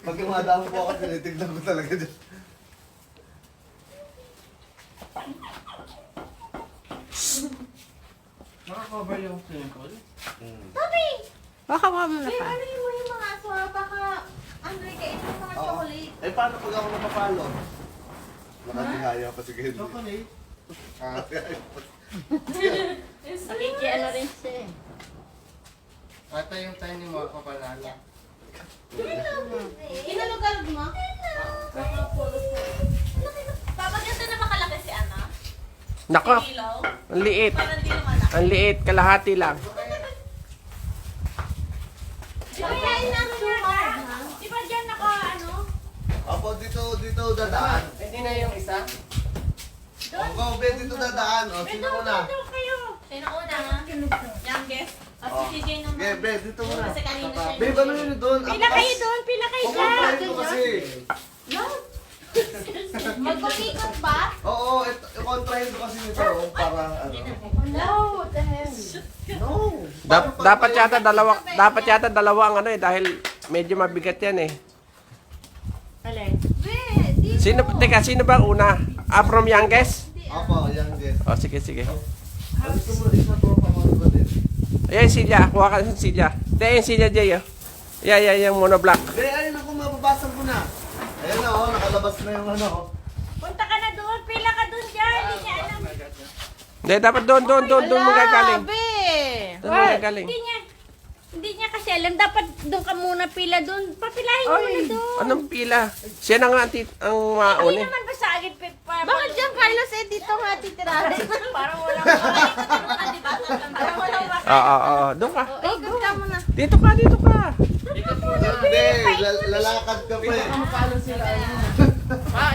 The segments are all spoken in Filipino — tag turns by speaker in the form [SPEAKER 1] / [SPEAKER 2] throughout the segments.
[SPEAKER 1] Pag lumadaan po ako, tinitignan ko talaga dyan.
[SPEAKER 2] Nakakover yung simple.
[SPEAKER 3] Tabi!
[SPEAKER 4] Baka mo na
[SPEAKER 3] Babe,
[SPEAKER 4] pa.
[SPEAKER 3] ano mo yung mga aso ha? Baka, Andre, kainin mo mga chocolate.
[SPEAKER 1] Eh, paano pag ako napapalo? Nakatihaya pa si Gedi.
[SPEAKER 2] Chocolate.
[SPEAKER 4] Nakikiano rin siya eh.
[SPEAKER 2] Ata yung tayo ni Marco Palala.
[SPEAKER 3] Inalugalog mo? Papa, ganito na makalaki si Ana?
[SPEAKER 5] Nako,
[SPEAKER 3] Si Kilo?
[SPEAKER 5] ang liit.
[SPEAKER 3] Parang di lumalaki.
[SPEAKER 5] Ang liit, kalahati lang.
[SPEAKER 3] Kayain namin yung card, ha? Di ba dyan naka, ano?
[SPEAKER 1] Opo, dito dadaan.
[SPEAKER 2] Hindi na yung isa?
[SPEAKER 1] Opo, be, dito dadaan. O, sino muna?
[SPEAKER 3] kayo. Sino una, ha? Youngest. At si CJ naman.
[SPEAKER 1] Okay, be, dito muna.
[SPEAKER 3] Kasi kanina siya
[SPEAKER 1] Be, ano yun doon?
[SPEAKER 4] Pila kayo doon, pila kayo dyan.
[SPEAKER 1] Kumpleto kasi.
[SPEAKER 3] Magpapikot ba?
[SPEAKER 1] Oo, i-contrahin ko kasi nito. Para ano.
[SPEAKER 4] No, what the hell?
[SPEAKER 1] No.
[SPEAKER 5] Dapat yata dalawa ang ano eh, dahil medyo mabigat yan eh.
[SPEAKER 4] Alin?
[SPEAKER 3] Be, di.
[SPEAKER 5] Sino ba ang una? From youngest?
[SPEAKER 1] Opo, yan, Jess.
[SPEAKER 5] O, sige.
[SPEAKER 1] Gusto mo, isa po pamalo ko din.
[SPEAKER 5] Ayan, Silya. Kuha ka ng Silya. Ayan, Silya, Jay. Yan, yung monoblock.
[SPEAKER 1] Be, ayun ako, mababasag ko na. Ayun na, oh, nakalabas na yung ano.
[SPEAKER 4] Punta ka na doon, pila ka doon dyan. Hindi niya alam.
[SPEAKER 5] Hindi, dapat doon magagaling.
[SPEAKER 4] Be!
[SPEAKER 5] Doon magagaling.
[SPEAKER 4] Hindi niya kasi alam. Dapat doon ka muna pila doon. Papilahin mo na doon.
[SPEAKER 5] Anong pila? Siya na nga ang mauna
[SPEAKER 4] Hindi
[SPEAKER 5] eh.
[SPEAKER 4] naman ba sa agad?
[SPEAKER 3] Bakit dyan, Carlos, eh, dito nga titirahin?
[SPEAKER 4] Parang walang
[SPEAKER 3] Parang walang baka.
[SPEAKER 5] Oo. Doon ka.
[SPEAKER 3] Ikot ka muna.
[SPEAKER 5] Dito ka.
[SPEAKER 1] Be, lalakad ka pa eh.
[SPEAKER 2] Mapalo sila.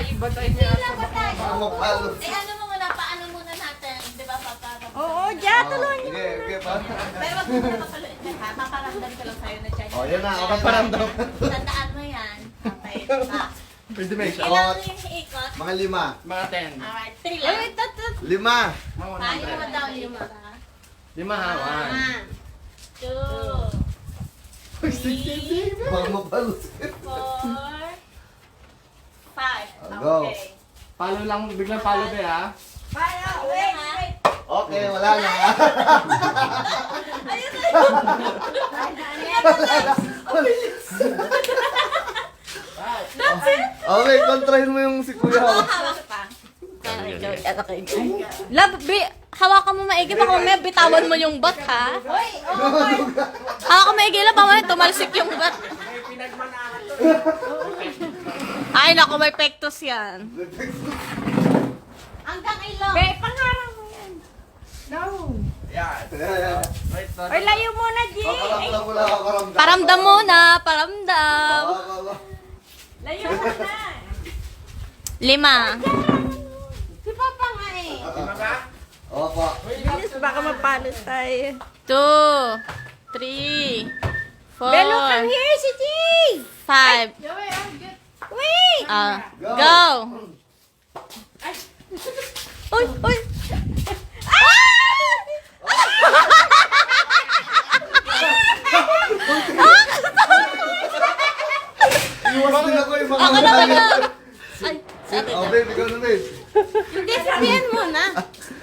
[SPEAKER 2] Iba tayo niya.
[SPEAKER 3] Pila ba tayo?
[SPEAKER 1] Mapalo.
[SPEAKER 3] Eh, ano mo muna, paano muna natin? Di ba, papa?
[SPEAKER 4] Oo, dyan. Tulungan niyo.
[SPEAKER 1] Okay, pa.
[SPEAKER 3] Pero wag mo muna mapaluin ka, ha? Paparamdam ko lang sa'yo na dyan.
[SPEAKER 1] Oh, yan na, okay, paramdam.
[SPEAKER 3] Tandaan mo yan. Okay, pa.
[SPEAKER 2] Pwede ba isa?
[SPEAKER 3] Ilan yung ikot?
[SPEAKER 1] Mga 5.
[SPEAKER 2] Mga 10.
[SPEAKER 3] Alright, 3 lang. Ay,
[SPEAKER 1] 5.
[SPEAKER 3] Paano mo daw 5?
[SPEAKER 2] 5 hawan.
[SPEAKER 3] 1, 2, 3,
[SPEAKER 1] Baka mapalo.
[SPEAKER 3] 4, 5.
[SPEAKER 1] Go.
[SPEAKER 3] Okay.
[SPEAKER 2] Palo lang, biglang palo ba ha?
[SPEAKER 3] Wait.
[SPEAKER 1] Okay, wala na.
[SPEAKER 3] Ayun
[SPEAKER 1] Okay, kontrahin mo yung si Kuya.
[SPEAKER 3] hawak pa.
[SPEAKER 4] Love, hawakan mo maigi. Baka mamaya bitawan mo yung bat, ha?
[SPEAKER 3] Hoy,
[SPEAKER 4] Hawakan mo maigi lang. Baka mamaya tumalsik yung bat. Ay, naku, may pectus yan.
[SPEAKER 3] hanggang ilong.
[SPEAKER 4] Pangarang mo yan.
[SPEAKER 2] Yan.
[SPEAKER 1] Ayan.
[SPEAKER 2] Right, sorry.
[SPEAKER 4] Or layo muna, G.
[SPEAKER 1] Paparamdam mo lang ako karamdam.
[SPEAKER 4] Paramdam muna, paramdam.
[SPEAKER 3] Layo mo na.
[SPEAKER 4] 5.
[SPEAKER 3] Si Papa nga eh.
[SPEAKER 2] Lima ba?
[SPEAKER 1] Opo.
[SPEAKER 4] Bilis, baka mapalo tayo. 2, 3, 4,
[SPEAKER 3] Belo, come here, si G.
[SPEAKER 4] 5.
[SPEAKER 3] Wait.
[SPEAKER 4] Go! Uy!
[SPEAKER 1] Iwas din ako yung mga
[SPEAKER 4] Ako na wala. Ay,
[SPEAKER 1] Oh, babe, ikaw na, babe.
[SPEAKER 4] hindi, sabihan mo na.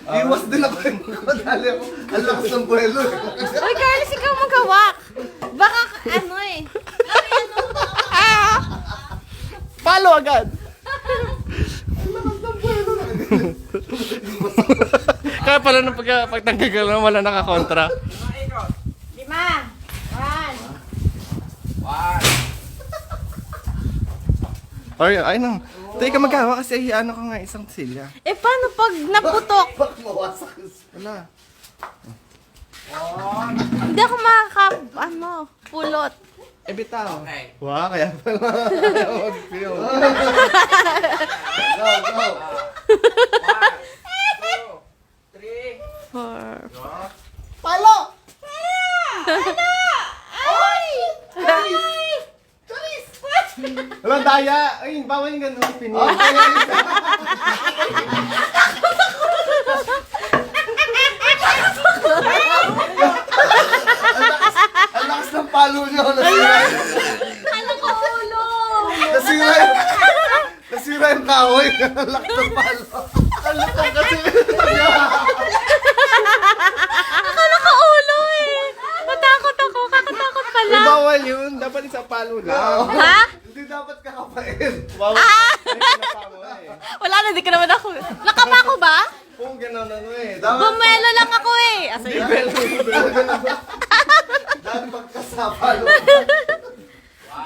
[SPEAKER 1] Iwas din ako yung mga madali ako. Ang lakas ng buwelo.
[SPEAKER 4] Uy, Carlos, ikaw maghawak. Baka, ano eh.
[SPEAKER 5] Palo agad. Kaya pala nung pagtanggal ka lang, wala nakakontra.
[SPEAKER 4] 5. 1.
[SPEAKER 2] Ay nang. Teka magkawa kasi ano ko nga isang silya.
[SPEAKER 4] Eh, paano pag naputok?
[SPEAKER 1] Bak mawasak.
[SPEAKER 2] Wala.
[SPEAKER 4] Hindi ako pulot.
[SPEAKER 2] Eh bitaw.
[SPEAKER 1] Wow, kaya pala. Mag-feel. Go, go.
[SPEAKER 4] 4.
[SPEAKER 1] Palo!
[SPEAKER 2] Walang daya. Ay, bawal yung ganun. Pinis.
[SPEAKER 1] Ang lakas ng palo niyo.
[SPEAKER 4] Ano ko ulo?
[SPEAKER 1] Nasira yung kahoy. Laki ng palo. Ano ka kasi?
[SPEAKER 4] Akala ko ulo eh. Natakot ako. Kakatakot pala.
[SPEAKER 5] Bawal yun. Dapat isang palo lang.
[SPEAKER 4] Ha?
[SPEAKER 1] Hindi dapat kakapain.
[SPEAKER 4] Wala na, di ka naman ako. Nakapa ko ba?
[SPEAKER 5] Kung gano'n ano eh.
[SPEAKER 4] Bumelo lang ako eh. Asa yun?
[SPEAKER 1] Dahil pagkasapalo.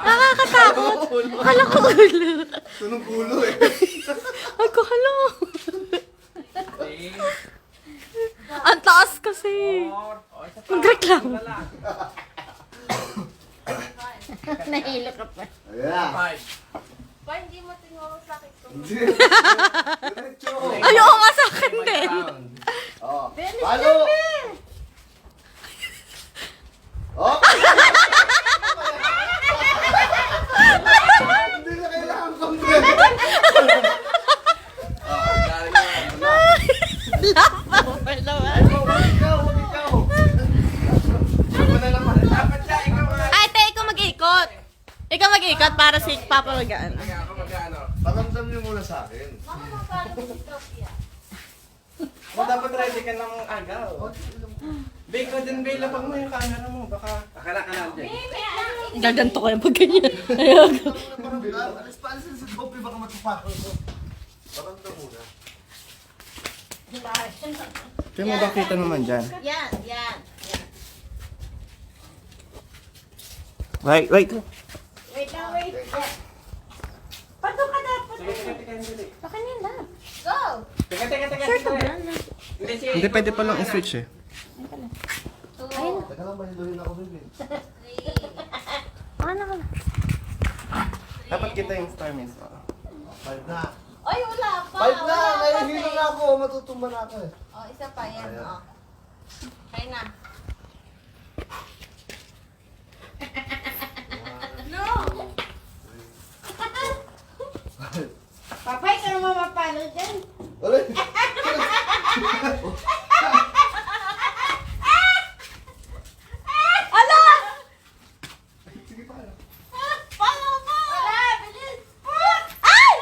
[SPEAKER 4] Nakakatakot. Akala ko ulo.
[SPEAKER 1] Tunog ulo eh.
[SPEAKER 4] Ay, kahalo. Ang taas kasi. Magreklamo. Nahilo ka pa.
[SPEAKER 1] Ayan.
[SPEAKER 3] Pa, hindi mo tinuro sa akin ito.
[SPEAKER 1] Hindi. Diretso.
[SPEAKER 4] Ayaw nga sa akin din.
[SPEAKER 1] Oh. Palo. Oh. Hindi na kailangan kong
[SPEAKER 4] Lapa mo pa naman.
[SPEAKER 1] Huwag ikaw.
[SPEAKER 5] Dapat siya, ikaw nga.
[SPEAKER 4] Ay, te, ikaw mag-ikot. Ikaw mag-ikot para si Papa magaan.
[SPEAKER 5] Ako mag-ano.
[SPEAKER 1] Paramdam niyo muna sa akin.
[SPEAKER 3] Mama, mapalo mo ito, Pia.
[SPEAKER 5] Dapat ready ka ng agaw. Biko din, Bay, lapag mo yung camera mo. Baka akala ka na dyan.
[SPEAKER 4] Gaganto ko yung pag ganyan. Ayaw.
[SPEAKER 1] Paramdam. Alisin si Bobby baka matupakon ko. Paramdam muna.
[SPEAKER 2] Kaya mo ba kita naman dyan?
[SPEAKER 3] Yan, yan.
[SPEAKER 2] Wait.
[SPEAKER 3] Wait lang, wait. Pato ka dapat.
[SPEAKER 5] Sige.
[SPEAKER 4] Baka nila.
[SPEAKER 3] Go!
[SPEAKER 5] Teka.
[SPEAKER 4] Sure ka ba?
[SPEAKER 5] Hindi, sige.
[SPEAKER 2] Hindi pwede pa lang i-switch eh.
[SPEAKER 3] Two,
[SPEAKER 1] Teka lang, mahiluhin ako, baby.
[SPEAKER 3] three.
[SPEAKER 4] Ano ka?
[SPEAKER 2] Dapat kita yung star miss.
[SPEAKER 1] 5 na.
[SPEAKER 3] Ay, wala pa.
[SPEAKER 1] 5 na.
[SPEAKER 3] Wala pa,
[SPEAKER 1] Nahihilo
[SPEAKER 3] eh.
[SPEAKER 1] na ako. Matutumba na ako eh.
[SPEAKER 3] Oh, isa pa yan.
[SPEAKER 1] Ayan.
[SPEAKER 3] Oh. Kaya na. No! Papay, ka naman mapalo dyan.
[SPEAKER 1] Alay.
[SPEAKER 3] Ala!
[SPEAKER 1] Sige pa.
[SPEAKER 3] Palo mo! Wala, bilis! Ay!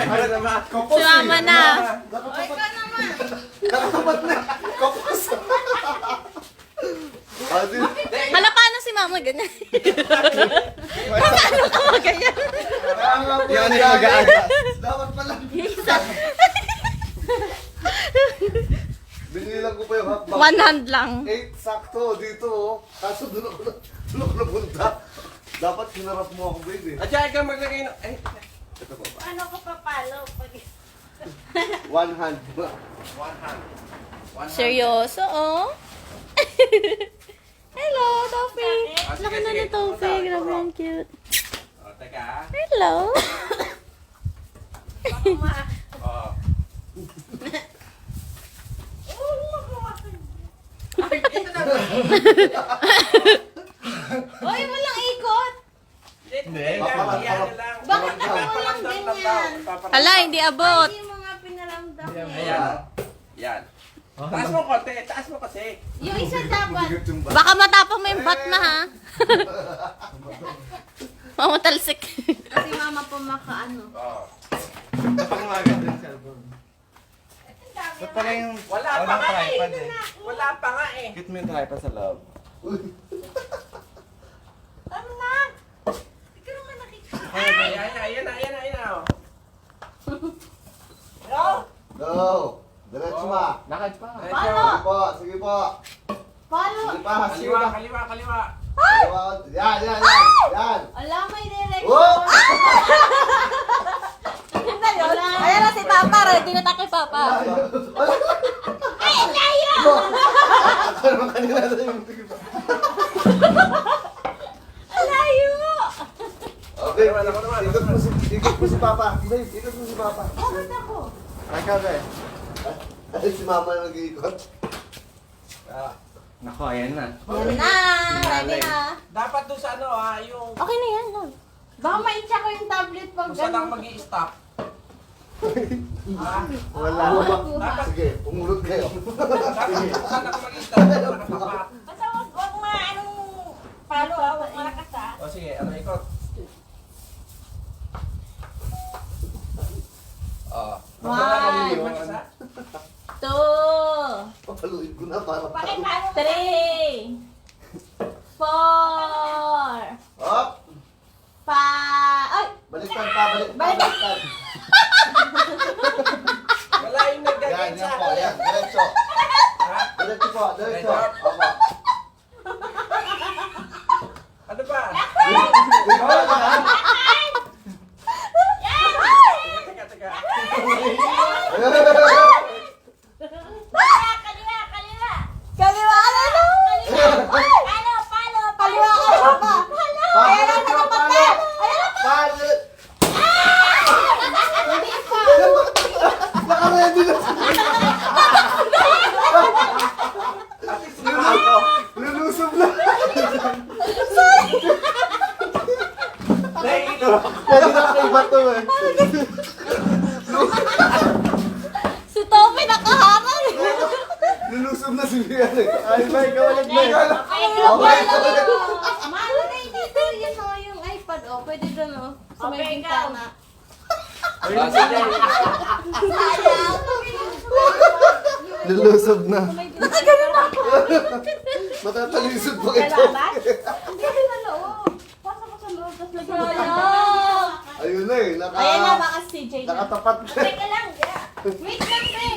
[SPEAKER 5] Ano naman?
[SPEAKER 1] Kapos eh.
[SPEAKER 4] Sumama na.
[SPEAKER 3] Ay, ka naman!
[SPEAKER 1] Nakatapat na. Kapos. Adi.
[SPEAKER 4] Hala, paano si Mama ganyan? Paano ka maganyan?
[SPEAKER 1] Kaya nga po.
[SPEAKER 2] Yan yung magaan.
[SPEAKER 1] Dapat pala. Binilang ko pa yung hotbox.
[SPEAKER 4] One hand lang.
[SPEAKER 1] 8 sakto dito oh. Kaso doon ako napunta. Dapat hinarap mo ako, baby.
[SPEAKER 5] At siya, ikaw maglagay ng... Ay,
[SPEAKER 1] Ito po ba?
[SPEAKER 3] Ano ko papalo? Pag...
[SPEAKER 1] 1 hand.
[SPEAKER 5] one hand.
[SPEAKER 4] Seryoso, oh. Hello, Tofi.
[SPEAKER 5] Ah, sige,
[SPEAKER 4] Laki na
[SPEAKER 5] sige.
[SPEAKER 4] ni Tofi.
[SPEAKER 5] Turo.
[SPEAKER 4] Grabe, ang cute.
[SPEAKER 5] O, teka.
[SPEAKER 4] Hello.
[SPEAKER 5] O.
[SPEAKER 3] Uy, walang ikot!
[SPEAKER 5] Hindi.
[SPEAKER 1] Paparamdam.
[SPEAKER 5] lang.
[SPEAKER 3] Bakit ako walang ganyan?
[SPEAKER 4] Hala, hindi abot.
[SPEAKER 3] Hindi mo nga pinaramdam eh.
[SPEAKER 5] Ayan. Yan. Taas mo konti. Taas mo kasi.
[SPEAKER 3] Yung isa dapat.
[SPEAKER 1] Bigat yung ba?
[SPEAKER 4] Baka matapang mo yung bat na, ha? Mamatalsik.
[SPEAKER 3] Kasi mama po makaano.
[SPEAKER 5] O.
[SPEAKER 2] Napangagat yung cellphone. Ba't pala yung...
[SPEAKER 5] Wala pa nga eh.
[SPEAKER 2] tripod eh.
[SPEAKER 5] Wala pa nga eh.
[SPEAKER 2] Cute mo yung tripod sa loob.
[SPEAKER 3] Ano na? Hindi ka naman nakikita.
[SPEAKER 5] Ayan na.
[SPEAKER 1] Go! Diretso ba?
[SPEAKER 2] Lakad pa.
[SPEAKER 1] Sige po, sige po.
[SPEAKER 3] Palo!
[SPEAKER 1] Sige pa, sige pa.
[SPEAKER 5] Kaliwa.
[SPEAKER 1] Yan.
[SPEAKER 3] Ala, may direction.
[SPEAKER 1] Oh!
[SPEAKER 3] Yun na yun.
[SPEAKER 4] Ayan na si Papa. Ready na tayo kay Papa.
[SPEAKER 3] Ay, layo!
[SPEAKER 1] Ano kanina na yung sige pa.
[SPEAKER 3] Layo!
[SPEAKER 1] Okay, ikot mo si Papa. Babe, ikot mo si Papa.
[SPEAKER 3] Bakit ako?
[SPEAKER 1] Ay ka, be. Ay, si Mama nag-iikot.
[SPEAKER 2] Nako, ayan na.
[SPEAKER 3] Yan na! Ready na.
[SPEAKER 5] Dapat doon sa ano yung...
[SPEAKER 4] Okay na yan, love.
[SPEAKER 3] Baka maitsa ko yung tablet pag
[SPEAKER 5] Kung saan
[SPEAKER 3] gano'n.
[SPEAKER 5] ang mag-i-stop.
[SPEAKER 1] Wala. Sige, umulot kayo.
[SPEAKER 5] Saan ako mag-isa? Nakatapat.
[SPEAKER 4] Basta wag anong palo wag malakas
[SPEAKER 5] O sige, ano ikot?
[SPEAKER 4] One.
[SPEAKER 5] Yung isa?
[SPEAKER 4] 2,
[SPEAKER 1] Papaluin ko na para
[SPEAKER 4] pakipalo 3, 4,
[SPEAKER 1] Hop!
[SPEAKER 4] 5, ay!
[SPEAKER 1] Baliktad pa, baliktad.
[SPEAKER 5] Wala yung
[SPEAKER 1] Yan,
[SPEAKER 5] nagagawin
[SPEAKER 1] yan
[SPEAKER 5] sa
[SPEAKER 1] po, yan. Diretso.
[SPEAKER 5] Ha?
[SPEAKER 1] Diretso po, diretso.
[SPEAKER 5] Diretso?
[SPEAKER 1] Opo.
[SPEAKER 5] Ano ba?
[SPEAKER 1] Dito na ha?
[SPEAKER 5] Teka.
[SPEAKER 4] Kaliwa! Kaliwa! Palo! Kaliwa ka pa!
[SPEAKER 1] Palo, palo. Palo. Naka-ready na siya. Lulusob na. Pwede na kayo ba ito eh?
[SPEAKER 4] Si Tommy nakaharang!
[SPEAKER 1] Lulusob na si Bian eh. Ay, ba, ikaw ulit ba?
[SPEAKER 4] Okay,
[SPEAKER 3] Malo na dito yun o, yung iPad o. Pwede doon o. Sa may
[SPEAKER 4] Okay,
[SPEAKER 3] bintana.
[SPEAKER 1] Lulusob na.
[SPEAKER 3] Sa may bintana.
[SPEAKER 1] Matatalisod pa ito.
[SPEAKER 3] Hindi rin na loob. Pasok ko sa loob, tapos lagyan mo
[SPEAKER 4] Sayang!
[SPEAKER 1] Ayun na eh.
[SPEAKER 4] Ayan na, baka si Jay na.
[SPEAKER 1] Nakatapat na.
[SPEAKER 4] Teka lang, wait lang, Jay!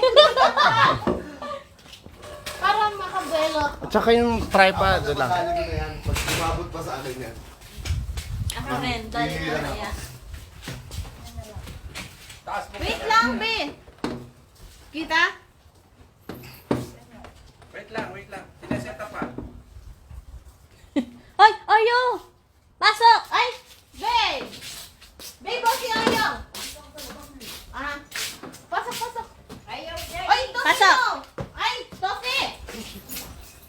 [SPEAKER 3] Para makabuelo.
[SPEAKER 2] At saka yung tripod lang.
[SPEAKER 1] Makakali mo na yan. Pag umabot pa sa akin yan.
[SPEAKER 4] Ako rin, dali ko na yan.
[SPEAKER 5] Taas mo.
[SPEAKER 3] Wait lang, be. Kita?
[SPEAKER 5] Wait lang. Sineseta pa.
[SPEAKER 4] Ay, Aryo! Pasok!
[SPEAKER 3] Ay! Be! Be, boss yung ayaw. Ah. Pasok.
[SPEAKER 4] Ayaw,
[SPEAKER 3] Ay, Tofi
[SPEAKER 4] Pasok.
[SPEAKER 3] mo. Ay, Tofi.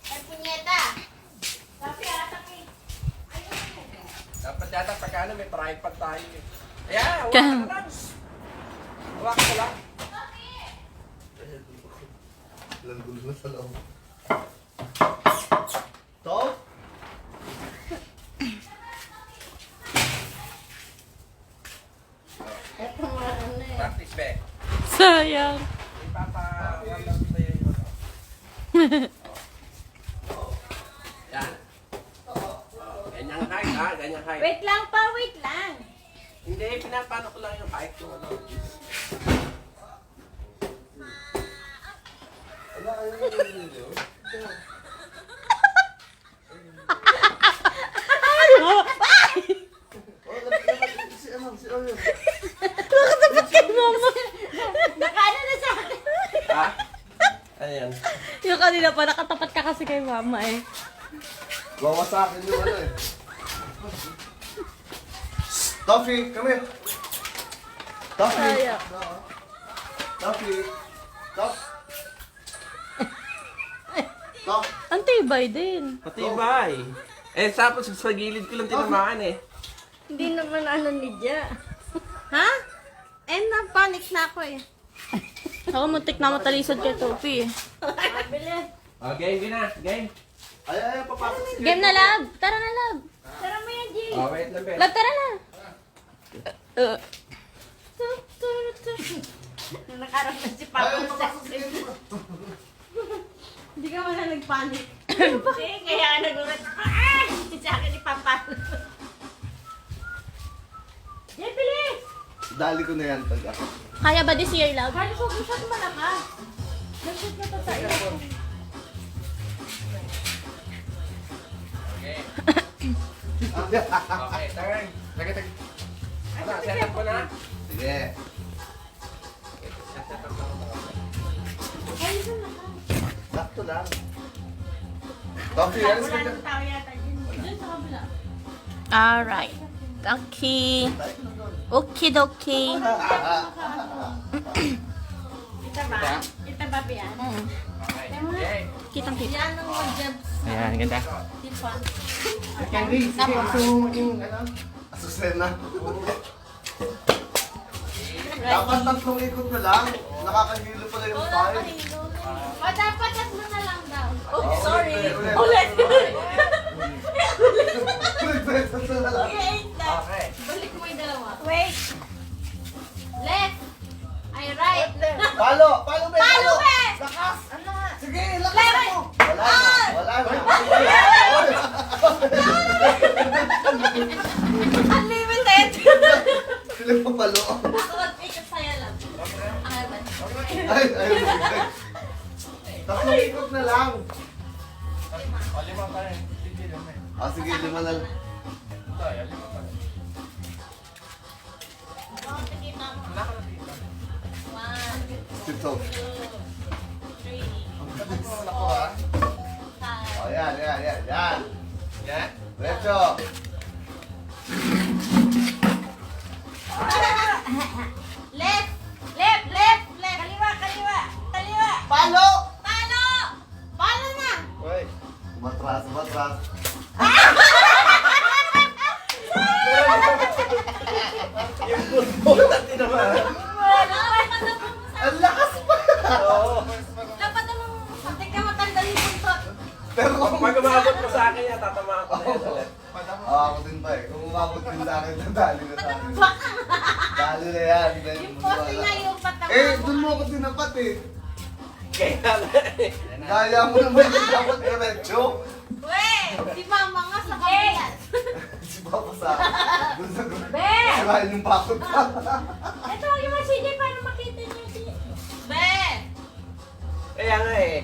[SPEAKER 3] Ay, punyeta.
[SPEAKER 5] Dapat yata pagka ano, may tripod tayo eh. Ayan, hawakan ka lang. Hawakan ka lang.
[SPEAKER 1] Ilang gulo na sa loob. Top?
[SPEAKER 3] Eto mga ano eh.
[SPEAKER 5] Practice, be.
[SPEAKER 4] Sayang.
[SPEAKER 5] Ipapa-ramdam sa'yo yung ano. Yan. Ganyang height, ha? Ganyang height.
[SPEAKER 4] Wait lang pa, wait lang.
[SPEAKER 5] Hindi, pinapano ko lang yung height yung ano.
[SPEAKER 1] Wala kayo na video. Si Oreo.
[SPEAKER 4] Nakano na sa akin.
[SPEAKER 5] Ha? Ano yan?
[SPEAKER 4] Yung kanina pa, nakatapat ka kasi kay mama eh.
[SPEAKER 1] Wawasakin yung ano eh. Toffee, come here. Toffee.
[SPEAKER 4] Sayang.
[SPEAKER 1] Toffee. Top. Top.
[SPEAKER 4] Ang tibay din.
[SPEAKER 5] Patibay. Eh, tapos sa gilid ko lang tinamaan eh.
[SPEAKER 3] Hindi naman ano ni Dia. Ha? Eh, na-panic na ako eh.
[SPEAKER 4] Ako muntik na matalisod kay Topi eh.
[SPEAKER 5] Oh, game na. Game.
[SPEAKER 1] Ay, papasok si
[SPEAKER 4] Game na, lab! Tara na, lab! Tara mo yan, Jay!
[SPEAKER 5] Oh, wait lang, be.
[SPEAKER 4] Lab, tara na!
[SPEAKER 3] Nakaroon na si
[SPEAKER 1] Ay,
[SPEAKER 3] Papa.
[SPEAKER 1] papasok si Game.
[SPEAKER 3] Hindi ka man na nag-panic.
[SPEAKER 4] Hindi, kaya ka nagulat. Ah! Sa akin ni Papa. Jay, bilis!
[SPEAKER 1] Dali ko na yan pag ako.
[SPEAKER 4] Kaya ba this year, lab?
[SPEAKER 3] Kaya ko shot malakas. Nag-shot na to sa iyo.
[SPEAKER 5] Okay. Okay, turn. Tag. Ano, set up ko na?
[SPEAKER 1] Sige.
[SPEAKER 5] Set up lang ako.
[SPEAKER 1] Sakto lang. Toffee, alis ka dyan.
[SPEAKER 3] Tao yata dyan. Dyan sa kabila.
[SPEAKER 4] Alright. Okay. Okay, dokie.
[SPEAKER 3] Kita ba? Kita ba, Bian?
[SPEAKER 5] Okay. Okay.
[SPEAKER 4] Kitang-kita.
[SPEAKER 3] Yan ang jabs.
[SPEAKER 5] Ayan, ganda.
[SPEAKER 3] Tipan.
[SPEAKER 1] Asusena. Dapat tatlong ikot na lang. Nakakahilo pala yung file.
[SPEAKER 4] O dapat tatlo na lang daw.
[SPEAKER 3] Oh, sorry.
[SPEAKER 1] Ulit.
[SPEAKER 3] Ulit.
[SPEAKER 1] Ulit, tatlo na lang.
[SPEAKER 5] Okay.
[SPEAKER 4] Balik mo yung dalawa. Wait. Left. Ay, right.
[SPEAKER 1] Palo! Palo, be!
[SPEAKER 4] Palo, be!
[SPEAKER 1] Lakas!
[SPEAKER 4] Ano nga?
[SPEAKER 1] Sige, lakas
[SPEAKER 4] Left.
[SPEAKER 1] mo! Wala na, wala na.
[SPEAKER 3] Unlimited.
[SPEAKER 1] Sila pa palo.
[SPEAKER 3] Ako mag-ikot sa'yo lang.
[SPEAKER 1] Ay, ay, ay. Tatlong ikot na lang.
[SPEAKER 5] O, lima pa rin. Sige, lima.
[SPEAKER 1] Ah, sige, 5 na lang.
[SPEAKER 5] Ito, yan, lima pa rin. Wala ka na dito.
[SPEAKER 1] Sito.
[SPEAKER 5] Dapat mo nakuha.
[SPEAKER 1] Oh, yan, yan, yan, yan.
[SPEAKER 5] Yan.
[SPEAKER 1] Diretso.
[SPEAKER 4] Left. Left, left, left. Kaliwa, kaliwa. Kaliwa.
[SPEAKER 1] Palo!
[SPEAKER 4] Palo! Palo na.
[SPEAKER 5] Uy.
[SPEAKER 1] Umatras, umatras.
[SPEAKER 5] Yung football natin naman.
[SPEAKER 1] Ang lakas pa!
[SPEAKER 5] Oo.
[SPEAKER 4] Dapat naman, sabi ka matanda yung buntot.
[SPEAKER 1] Pero kung
[SPEAKER 5] Pag umabot mo sa akin yan, tatamaan ko na yan ulit.
[SPEAKER 1] ako din pa eh. Kung umabot din sa akin, dali na sa akin. Dali na yan.
[SPEAKER 4] Yung poste na yung patama.
[SPEAKER 1] Eh, dun mo ako tinapat eh.
[SPEAKER 5] Kaya nga eh.
[SPEAKER 1] Kaya mo naman yung dapat diretso.
[SPEAKER 4] Weh, si mama nga sa kabilas.
[SPEAKER 1] Si Papa sa dun sa
[SPEAKER 4] Be!
[SPEAKER 1] sirahin yung bakot ka.
[SPEAKER 4] Ito, yung mga CJ para makita niyo si... Be!
[SPEAKER 5] Kaya nga eh.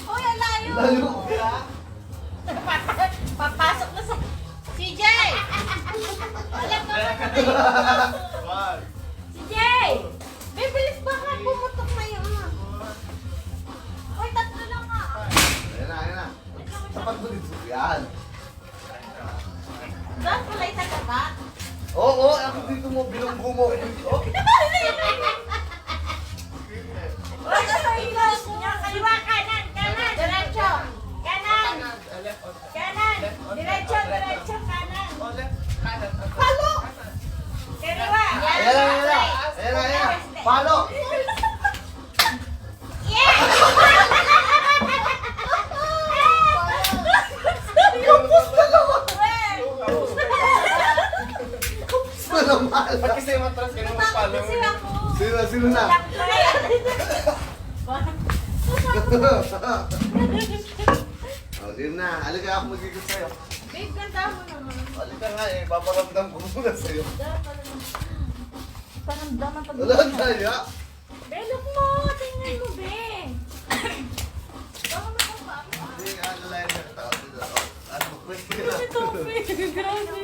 [SPEAKER 4] Uy, ang layo!
[SPEAKER 1] Layo kaya.
[SPEAKER 4] Papasok na sa... CJ! Alam mo ba CJ! Be, bilis ba ka? Pumutok na yun. Uy, tatlo lang nga.
[SPEAKER 1] Ayan na, ayan na. Tapat mo dito. Yan.
[SPEAKER 4] Doon pala isa ka ba?
[SPEAKER 1] Oo, ako dito mo, bilunggo mo. Oh.
[SPEAKER 4] Uy, sa ilos! Kaliwa, kanan, kanan! Diretso! Kanan! Kanan! Diretso, diretso, kanan! Palo! Kaliwa!
[SPEAKER 1] Ayan na, ayan na. Ayan na, ayan na. Palo!
[SPEAKER 4] Yeah!
[SPEAKER 1] Kapos na naman!
[SPEAKER 4] Weh!
[SPEAKER 1] Kapos na naman!
[SPEAKER 5] Ba't kasi matras ka naman palo?
[SPEAKER 4] Kasi ako.
[SPEAKER 1] Sino na? Oh, sino na? Halika ako magiging sa'yo.
[SPEAKER 4] Babe, ganda mo naman.
[SPEAKER 1] Halika nga eh, paparamdam ko muna sa'yo.
[SPEAKER 4] Paramdaman pag...
[SPEAKER 1] Wala tayo.
[SPEAKER 4] Be, look mo! Tingnan mo, be! Baka makapapa.
[SPEAKER 1] Hindi nga, nalayan na kita. Ano, pwede ka na.
[SPEAKER 4] Ito, be! Grabe!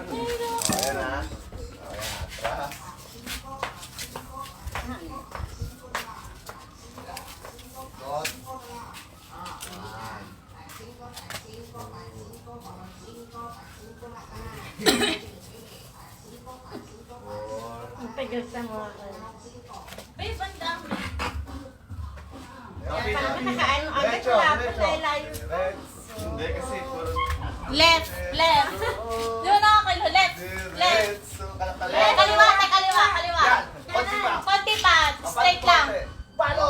[SPEAKER 1] Oh, ayan na. Oh, ayan, atras. Dot.
[SPEAKER 3] Ang tagal sa mga
[SPEAKER 4] Babe, ang dami.
[SPEAKER 1] Okay,
[SPEAKER 3] Parang nakaano agad
[SPEAKER 1] Diretso,
[SPEAKER 3] wala pa
[SPEAKER 1] diretso.
[SPEAKER 3] dahil layo.
[SPEAKER 5] Hindi kasi puro...
[SPEAKER 4] Left, left. Di ba nakakalo? Left, left.
[SPEAKER 1] Diretso, kalakala.
[SPEAKER 4] Eh, kaliwa, kaliwa, kaliwa.
[SPEAKER 1] Yan, konti pa.
[SPEAKER 4] Konti pa, straight lang.
[SPEAKER 1] Palo!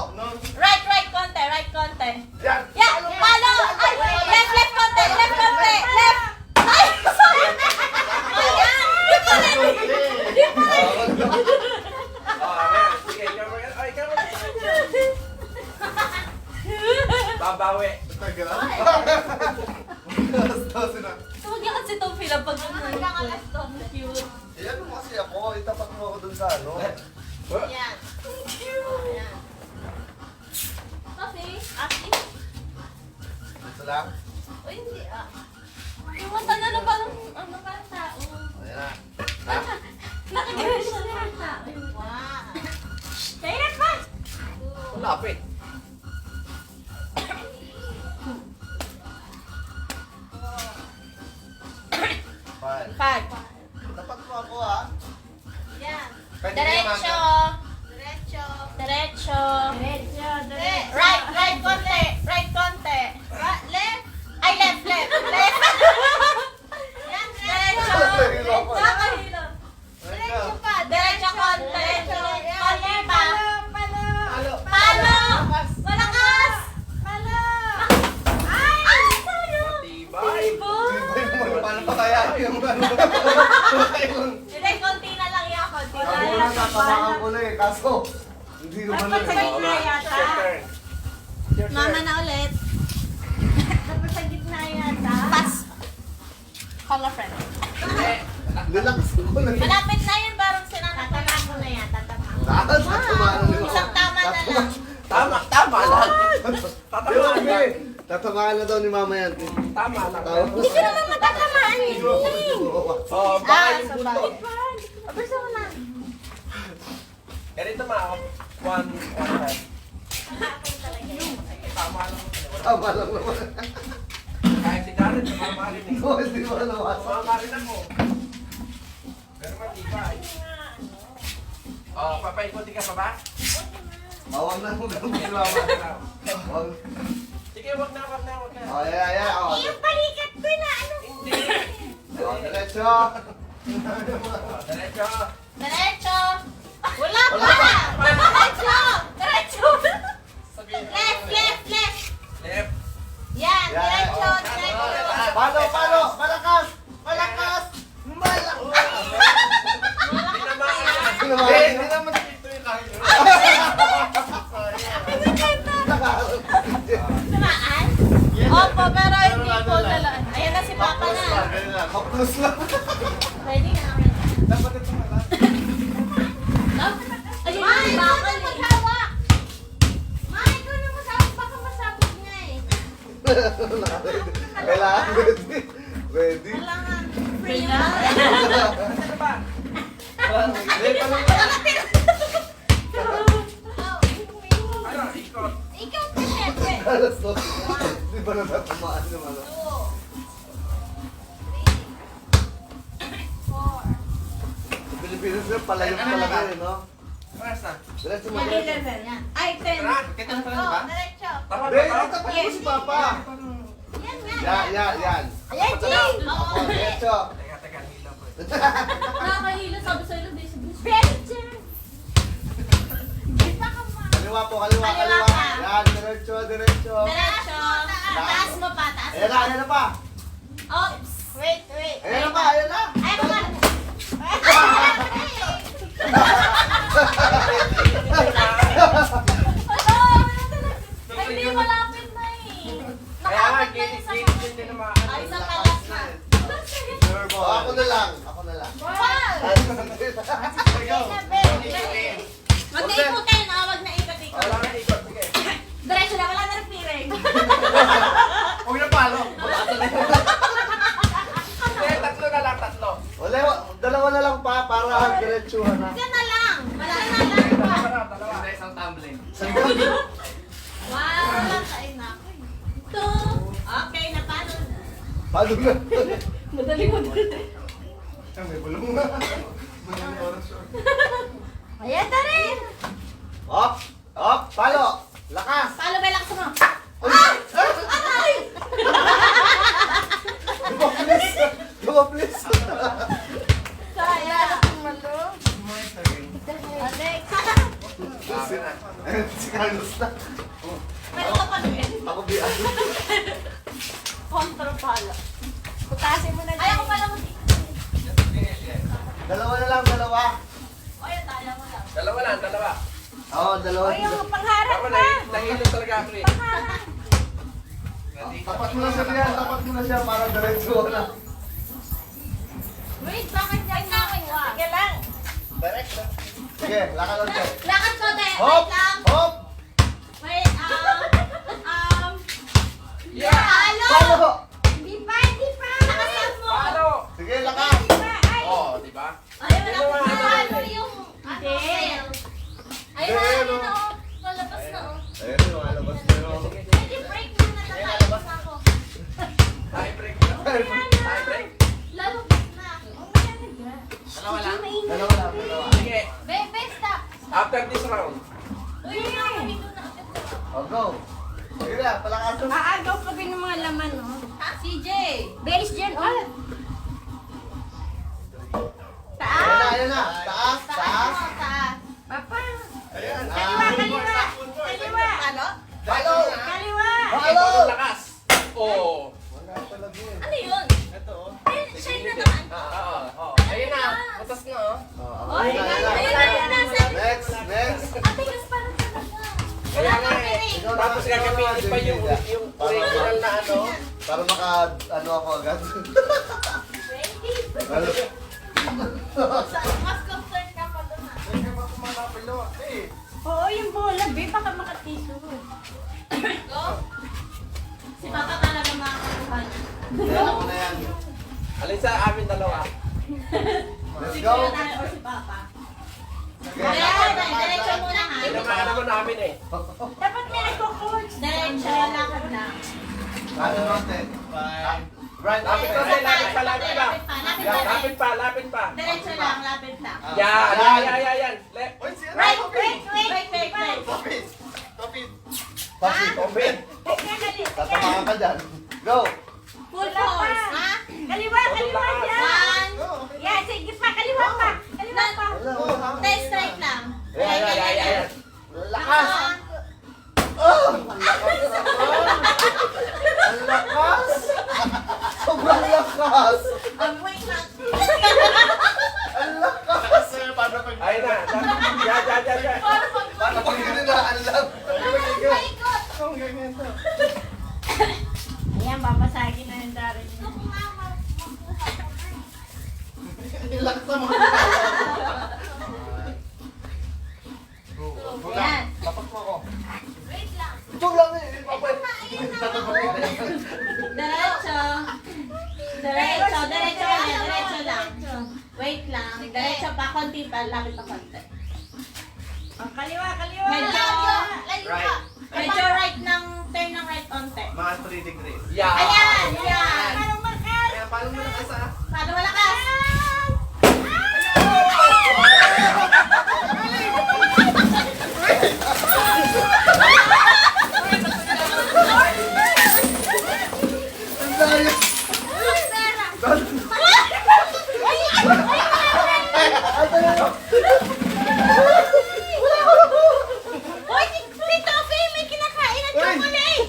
[SPEAKER 4] Right, right, konti, right, konti.
[SPEAKER 1] Yan!
[SPEAKER 4] Yeah, palo! Ay, left, left, konti, left, konti, left. Ay, sorry. Ayan, di pa rin. Di pa rin.
[SPEAKER 5] Oh, amen. Sige, ikaw mo yan. Ay, ikaw mo yan. Babawi.
[SPEAKER 1] Tagal.
[SPEAKER 3] Huwag yan kasi itong fila pag
[SPEAKER 4] Hanggang alas 12.
[SPEAKER 3] cute.
[SPEAKER 1] Ayan mo kasi ako, itapat mo ako dun sa ano.
[SPEAKER 4] Yan. Ayan. Kasi, Ashley.
[SPEAKER 1] Ito lang.
[SPEAKER 4] O hindi ah. Yung mata na na parang ano ka tao.
[SPEAKER 1] Ayan na.
[SPEAKER 4] Nakagano'n siya ng tao. Wow. Kaya pa!
[SPEAKER 5] Lapit.
[SPEAKER 1] Fine.
[SPEAKER 3] Pag.
[SPEAKER 1] Tapat mo ako ha.
[SPEAKER 4] Yan.
[SPEAKER 5] Pwede
[SPEAKER 4] Diretso.
[SPEAKER 5] naman.
[SPEAKER 4] Diretso.
[SPEAKER 3] Diretso.
[SPEAKER 4] Diretso. Diretso.
[SPEAKER 3] Right, right konti. Right konti.
[SPEAKER 4] Left.
[SPEAKER 3] Ay, left, left. Left.
[SPEAKER 4] Yan,
[SPEAKER 3] Diretso.
[SPEAKER 1] Nakahilo ako.
[SPEAKER 3] Nakahilo.
[SPEAKER 1] tatamaan ko na eh. Kaso, hindi naman
[SPEAKER 3] Dapat sa
[SPEAKER 1] eh.
[SPEAKER 3] gitna yata.
[SPEAKER 5] Your turn. Your
[SPEAKER 3] Mama
[SPEAKER 5] turn.
[SPEAKER 3] na ulit. Dapat sa gitna yata.
[SPEAKER 4] Pass. Call a friend.
[SPEAKER 1] Relax ko na eh.
[SPEAKER 4] Malapit na yun, parang sinanatan.
[SPEAKER 3] Tatamaan ko na yan. Tatamaan.
[SPEAKER 1] Tatamaan na
[SPEAKER 4] Isang tama na lang.
[SPEAKER 5] Tama lang. Tatamaan lang.
[SPEAKER 1] Tatamaan na daw ni Mama yan.
[SPEAKER 5] Tama lang.
[SPEAKER 3] Hindi ko naman matatamaan eh.
[SPEAKER 5] Oh, baka yung buntot.
[SPEAKER 3] Abasa mo na.
[SPEAKER 5] Ganito ma, one hand. Tama lang.
[SPEAKER 1] Tama lang naman.
[SPEAKER 5] Kahit si Darren, tumama rin eh.
[SPEAKER 1] Ikaw, hindi mo nawas.
[SPEAKER 5] Tumama rin ako. Pero matibay. Oh, papaikuti ka pa ba?
[SPEAKER 1] Bawang na mo ganun kay Mama. Wag.
[SPEAKER 5] Sige, wag na.
[SPEAKER 1] Oh, yeah. Oh,
[SPEAKER 3] Yung palikat ko na ano.
[SPEAKER 5] Hindi.
[SPEAKER 1] oh, diretso.
[SPEAKER 5] Oh, diretso.
[SPEAKER 4] Diretso. Wala pa.
[SPEAKER 1] Wala
[SPEAKER 4] Diretso. Diretso.
[SPEAKER 5] Sabihin.
[SPEAKER 4] Left.
[SPEAKER 5] Left.
[SPEAKER 4] Yan,
[SPEAKER 1] Yan.
[SPEAKER 4] diretso.
[SPEAKER 1] Oh.
[SPEAKER 4] Diretso.
[SPEAKER 1] Palo. Malakas. Malakas.
[SPEAKER 5] Hindi naman.
[SPEAKER 1] Hindi
[SPEAKER 5] naman dito yung kahit.
[SPEAKER 4] Tumaan? Opo, pero hindi po talaga. Ayan na si Papa na.
[SPEAKER 1] Kaplos lang.
[SPEAKER 4] Ready na.
[SPEAKER 5] Dapat ito na lang.
[SPEAKER 4] Ayun na si Papa na maghawak. Ma, ikaw na maghawak. Baka masabog nga eh.
[SPEAKER 1] Kailangan ready. Ready?
[SPEAKER 4] Kailangan free na.
[SPEAKER 5] Ano ba? Ano, ikot.
[SPEAKER 4] Ikaw pa, syempre.
[SPEAKER 1] Alas 2. Di ba natatamaan naman?
[SPEAKER 4] Two. Three. Four.
[SPEAKER 1] Pilipinas na palayo talaga eh, no?
[SPEAKER 5] Oras na.
[SPEAKER 1] Diretso mo.
[SPEAKER 3] Yan,
[SPEAKER 1] Diretso.
[SPEAKER 3] 11. Yan. Ay, 10.
[SPEAKER 5] Tara, kita na pala, di ba?
[SPEAKER 4] Oh, diretso.
[SPEAKER 5] Tapat
[SPEAKER 1] Hindi,
[SPEAKER 5] ba?
[SPEAKER 1] tapat mo si Papa.
[SPEAKER 4] Yan.
[SPEAKER 1] Yan.
[SPEAKER 4] Ayan, Jay.
[SPEAKER 1] Ako, diretso.
[SPEAKER 5] Teka, hila po.
[SPEAKER 4] Nakakahilo, sabi sa'yo lang, Very Jay. Isa ka ma.
[SPEAKER 1] Kaliwa po, kaliwa.
[SPEAKER 4] Kaliwa pa.
[SPEAKER 1] Yan, diretso.
[SPEAKER 4] Diretso. Taas mo pa, taas mo.
[SPEAKER 1] Ayan na pa.
[SPEAKER 4] Oops. Wait.
[SPEAKER 1] Ayan na pa.
[SPEAKER 4] Ay, mga. Ay, hindi malapit na eh.
[SPEAKER 5] Kaya nga,
[SPEAKER 4] Nakapit na isang
[SPEAKER 5] gilid din naman.
[SPEAKER 4] Ay, isang kalas na.
[SPEAKER 1] Oh, ako na lang.
[SPEAKER 4] Wow! Wag na ikutin, wag na ikot-ikot.
[SPEAKER 5] Wala na ikot, sige.
[SPEAKER 4] Diretso na, wala na rin piring.
[SPEAKER 5] Huwag na palo. Sige, tatlo.
[SPEAKER 1] Wala, dalawa na lang pa para diretsuhan na.
[SPEAKER 4] Yan na lang. Wala na lang pa.
[SPEAKER 5] Dalawa. Hindi, isang tumbling.
[SPEAKER 4] Wow! Ay, naku. Two. Okay, na paano na?
[SPEAKER 1] Paano na?
[SPEAKER 5] May bulong na.
[SPEAKER 4] Ayan na rin.
[SPEAKER 1] Up! Palo! Lakas!
[SPEAKER 4] Paano ba lakas mo?
[SPEAKER 1] Ay! Dumaplis!
[SPEAKER 4] Kaya.
[SPEAKER 5] Sabi na.
[SPEAKER 1] Si Carlos na.
[SPEAKER 4] Pero ka pa rin.
[SPEAKER 1] Ako biyan.
[SPEAKER 4] Kontra pala. Putasin mo na. Ay, ako pala mo.
[SPEAKER 1] Dalawa na lang.
[SPEAKER 4] Oy, tala mo lang.
[SPEAKER 5] Dalawa.
[SPEAKER 1] Oo, dalawa.
[SPEAKER 3] O, yung pangharap
[SPEAKER 5] Tama
[SPEAKER 3] pa.
[SPEAKER 5] na, nahilo talaga ako eh.
[SPEAKER 1] Tapat mo na siya para diretsuhan na.
[SPEAKER 4] Wait, bakit yan na?
[SPEAKER 3] Sige lang.
[SPEAKER 1] Diretso. Sige, lakad ulit.
[SPEAKER 4] Lakad ko, te.
[SPEAKER 1] Hop!
[SPEAKER 4] Wait lang.
[SPEAKER 1] Hop!
[SPEAKER 4] Wait,
[SPEAKER 5] Yeah!
[SPEAKER 1] Palo!
[SPEAKER 3] Hindi pa.
[SPEAKER 4] Lakasan mo.
[SPEAKER 5] Paano?
[SPEAKER 1] Sige, lakad!
[SPEAKER 5] Oo, di ba?
[SPEAKER 4] Ayun, ano yung, ano,
[SPEAKER 3] Hindi.
[SPEAKER 4] sail. Ayun
[SPEAKER 1] Hindi,
[SPEAKER 4] na,
[SPEAKER 1] no.
[SPEAKER 4] ayun na, oh. Lalabas na, oh.
[SPEAKER 1] Ayun, lumalabas na yun.
[SPEAKER 4] Pwede break mo na tayo sa ako.
[SPEAKER 5] Tie break na. Tie break.
[SPEAKER 4] Lalabas na.
[SPEAKER 5] Dalawa lang.
[SPEAKER 1] Dalawa.
[SPEAKER 5] Sige,
[SPEAKER 4] Bebe, stop.
[SPEAKER 5] after this round.
[SPEAKER 4] Uy, yun ako dito na.
[SPEAKER 1] Oh, go! Sige na, palakasan.
[SPEAKER 3] Aagaw pa kayo ng mga laman, oh.
[SPEAKER 4] Ha? CJ.
[SPEAKER 3] Base dyan, oh.
[SPEAKER 1] Ayan na. Taas.
[SPEAKER 4] Taas.
[SPEAKER 3] Papa.
[SPEAKER 1] Ayan.
[SPEAKER 3] Kaliwa.
[SPEAKER 4] Ano?
[SPEAKER 1] Palo!
[SPEAKER 3] Kaliwa.
[SPEAKER 1] Palo!
[SPEAKER 5] Ikaw lakas. Oo.
[SPEAKER 1] Wala talaga eh.
[SPEAKER 4] Ano yun?
[SPEAKER 5] Ito oh.
[SPEAKER 4] Ay, shine na naman.
[SPEAKER 5] Oo. Ayun na. Butas na oh.
[SPEAKER 1] Oh,
[SPEAKER 4] Ay,
[SPEAKER 1] ayan na.
[SPEAKER 4] ayun na yan.
[SPEAKER 1] Para ano ako agad. Ano?
[SPEAKER 4] Mas concerned ka pa doon, ha?
[SPEAKER 5] Hindi ba kumalapilo? Eh.
[SPEAKER 3] Oo, yung bola, be. Baka makatiso.
[SPEAKER 4] Go. Si Papa talaga makakakuha niya.
[SPEAKER 1] Kaya ko na yan.
[SPEAKER 5] Alin sa amin dalawa?
[SPEAKER 1] Let's
[SPEAKER 4] Si
[SPEAKER 1] go.
[SPEAKER 4] Kuya tayo or si Papa.
[SPEAKER 1] Okay.
[SPEAKER 4] Diretso muna, ha?
[SPEAKER 5] Tinamaan naman namin eh.
[SPEAKER 3] Dapat may nagko-coach.
[SPEAKER 4] Diretso, lakad lang.
[SPEAKER 1] Ano natin?
[SPEAKER 5] Right, lapit pa, lapit pa, lapit pa.
[SPEAKER 4] Lapit pa.
[SPEAKER 5] Lapit pa.
[SPEAKER 4] Diretso lang, lapit lang.
[SPEAKER 5] Yan. Left.
[SPEAKER 4] Right, wait.
[SPEAKER 1] Papi,
[SPEAKER 5] Open.
[SPEAKER 1] tatamaan ka dyan. Go!
[SPEAKER 4] Full force, ha?
[SPEAKER 3] Kaliwa dyan.
[SPEAKER 4] 1.
[SPEAKER 3] Yan, sige pa, kaliwa pa. Kaliwa pa.
[SPEAKER 4] Stay straight lang.
[SPEAKER 5] Yan.
[SPEAKER 1] Lakas! Oh! Ang lakas! Sobrang lakas!
[SPEAKER 4] Wait lang.
[SPEAKER 1] Ang lakas!
[SPEAKER 5] Ayun na. Yan.
[SPEAKER 1] Para pag ginilaan lang.
[SPEAKER 4] Paikot.
[SPEAKER 5] Ang ganyan to.
[SPEAKER 3] Ayan, babasagin na yung darin.
[SPEAKER 1] Lakas naman.
[SPEAKER 4] Yan.
[SPEAKER 1] Tapat mo ako.
[SPEAKER 4] Wait lang.
[SPEAKER 1] Ito lang eh. Papay.
[SPEAKER 4] Diretso lang. Wait lang. Diretso pa, konti pa, lapit pa konti.
[SPEAKER 3] Ang kaliwa.
[SPEAKER 4] Medyo
[SPEAKER 5] Right.
[SPEAKER 4] medyo right ng turn ng right onte.
[SPEAKER 5] Mga 3 degrees. Yan.
[SPEAKER 4] Ayan.
[SPEAKER 3] Anong makas?
[SPEAKER 5] Kaya paano mo nakas ah?
[SPEAKER 4] Paano malakas?
[SPEAKER 1] Ang daya.
[SPEAKER 4] Hoy, si Toffee, may kinakain ng chocolate!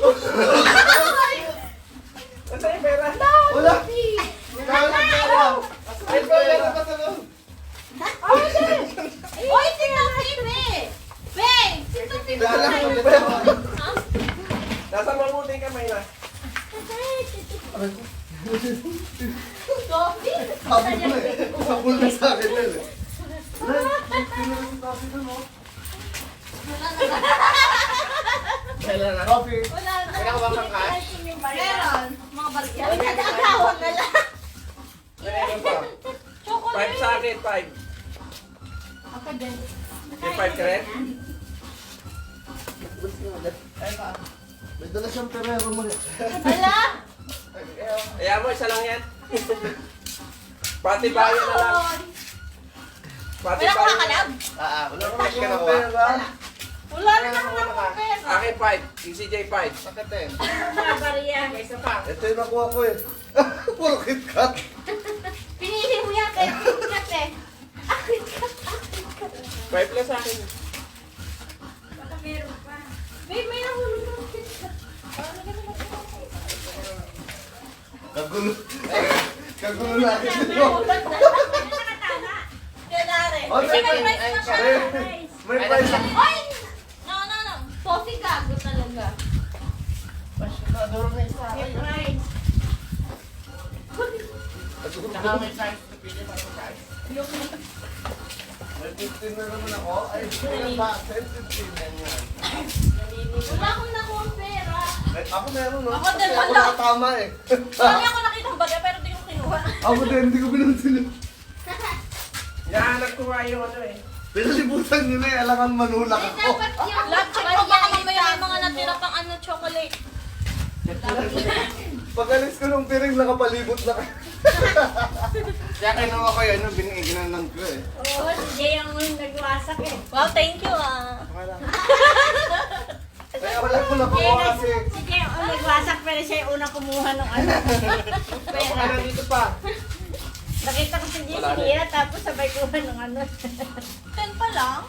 [SPEAKER 5] Nasaan yung pera?
[SPEAKER 1] Wala.
[SPEAKER 5] Ay, pera pa sa loob.
[SPEAKER 4] Hoy, si Toffee, be! Be! Si Toffee,
[SPEAKER 1] Wala
[SPEAKER 4] be!
[SPEAKER 1] lang pera.
[SPEAKER 5] Nasa mabuting kamay na.
[SPEAKER 4] Toffee?
[SPEAKER 1] Sabi ko eh. Sabol na sa akin yan eh. Tinulong sabi ko no.
[SPEAKER 5] Kailan na?
[SPEAKER 1] Coffee.
[SPEAKER 4] Wala na.
[SPEAKER 5] Kaya ka ba kang cash?
[SPEAKER 4] Meron. Mga barya. Nagkakawang na lang.
[SPEAKER 5] Meron pa.
[SPEAKER 4] Chocolate.
[SPEAKER 5] 5 sa akin, 5.
[SPEAKER 4] Ako din.
[SPEAKER 5] May 5 ka rin?
[SPEAKER 1] May dala siyang perero mo rin.
[SPEAKER 4] Hala?
[SPEAKER 5] Kaya mo, isa lang yan. Pati bayan na lang. Pati
[SPEAKER 4] Wala kang
[SPEAKER 5] bayan.
[SPEAKER 4] kakalab?
[SPEAKER 1] Wala
[SPEAKER 5] ka nakuha.
[SPEAKER 4] Wala naman akong pera.
[SPEAKER 5] Akin 5. Si CJ 5.
[SPEAKER 1] Sakit eh.
[SPEAKER 3] Barya.
[SPEAKER 5] Isa pa.
[SPEAKER 1] Ito yung nakuha ko eh. Puro KitKat.
[SPEAKER 4] Pinili mo yan, kaya KitKat eh.
[SPEAKER 5] 5 lang sa akin.
[SPEAKER 3] Baka meron pa.
[SPEAKER 4] May nahulog ng KitKat.
[SPEAKER 1] Kagulo. Kagulo natin ito.
[SPEAKER 4] Nahulog na.
[SPEAKER 3] Nakatama.
[SPEAKER 4] Kaya nare.
[SPEAKER 1] Oh,
[SPEAKER 4] Kasi may
[SPEAKER 1] may-
[SPEAKER 4] price na siya.
[SPEAKER 1] May price.
[SPEAKER 4] Oy! No. Toffee gago talaga.
[SPEAKER 3] May price.
[SPEAKER 1] May 15 na naman ako. Ay, ilan ba? 10, 15 na yan.
[SPEAKER 4] Wala akong nakuha pera.
[SPEAKER 1] Ako meron no?
[SPEAKER 4] Ako din,
[SPEAKER 1] Kasi ako
[SPEAKER 4] wala.
[SPEAKER 1] nakatama eh.
[SPEAKER 4] Marami ako nakita ng bagay pero di ko kinuha.
[SPEAKER 1] Ako din, hindi ko pinansin.
[SPEAKER 5] Hinahanap ko nga yung ano eh.
[SPEAKER 1] Pinalibutan nyo na eh. Alangan manulak ako.
[SPEAKER 4] Love, check mo baka mamaya may mga natira pang ano, chocolate.
[SPEAKER 1] Pag alis ko nung piring, nakapalibot na kayo.
[SPEAKER 5] Kaya kinuha ko yun, ginanan ko eh.
[SPEAKER 3] Oo, si Jay ang nagwasak eh.
[SPEAKER 4] Wow, thank you ah.
[SPEAKER 1] Kaya wala ko nakuha kasi.
[SPEAKER 3] Si Jay ang nagwasak pero siya yung unang kumuha ng ano.
[SPEAKER 5] Baka ka nandito pa.
[SPEAKER 3] Nakita ko si Jay
[SPEAKER 5] Wala na.
[SPEAKER 3] sinira tapos sabay kuha ng ano.
[SPEAKER 4] 10 pa lang?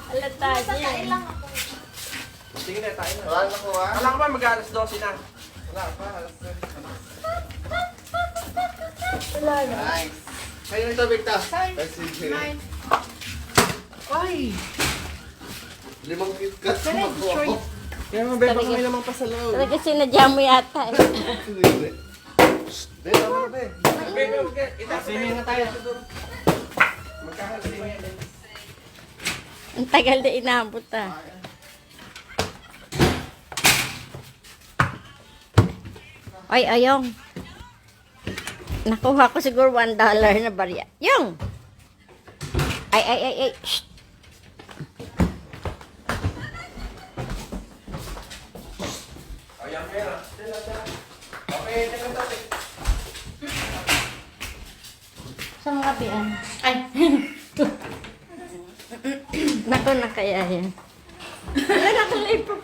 [SPEAKER 3] Alata niya.
[SPEAKER 4] Masakain lang ako.
[SPEAKER 5] Sige na, tayo na.
[SPEAKER 1] Wala nakuha.
[SPEAKER 5] Alam ko ba mag-alas 12 na?
[SPEAKER 1] Wala pa. alas 10.
[SPEAKER 3] Wala na.
[SPEAKER 1] Nice. Kayo ito, Victor. Ay, sige.
[SPEAKER 5] Ay!
[SPEAKER 1] 5 KitKat na makuha ko.
[SPEAKER 5] Kaya mga bebe, kami naman pa sa loob.
[SPEAKER 3] Talaga sinadya mo yata eh.
[SPEAKER 1] Sino yun, be? Be, tama na, be.
[SPEAKER 5] Bebe, swimming na tayo. Magkakaswimming.
[SPEAKER 3] Ang tagal na inabot ah. Ay, ayong. Nakuha ko siguro $1 na barya. Yung! Ay. Shh.
[SPEAKER 5] Ayan, pera. Okay, teka, topic.
[SPEAKER 3] Sa mga biyan. Ay! Naku na kaya yan. Wala na akong live pa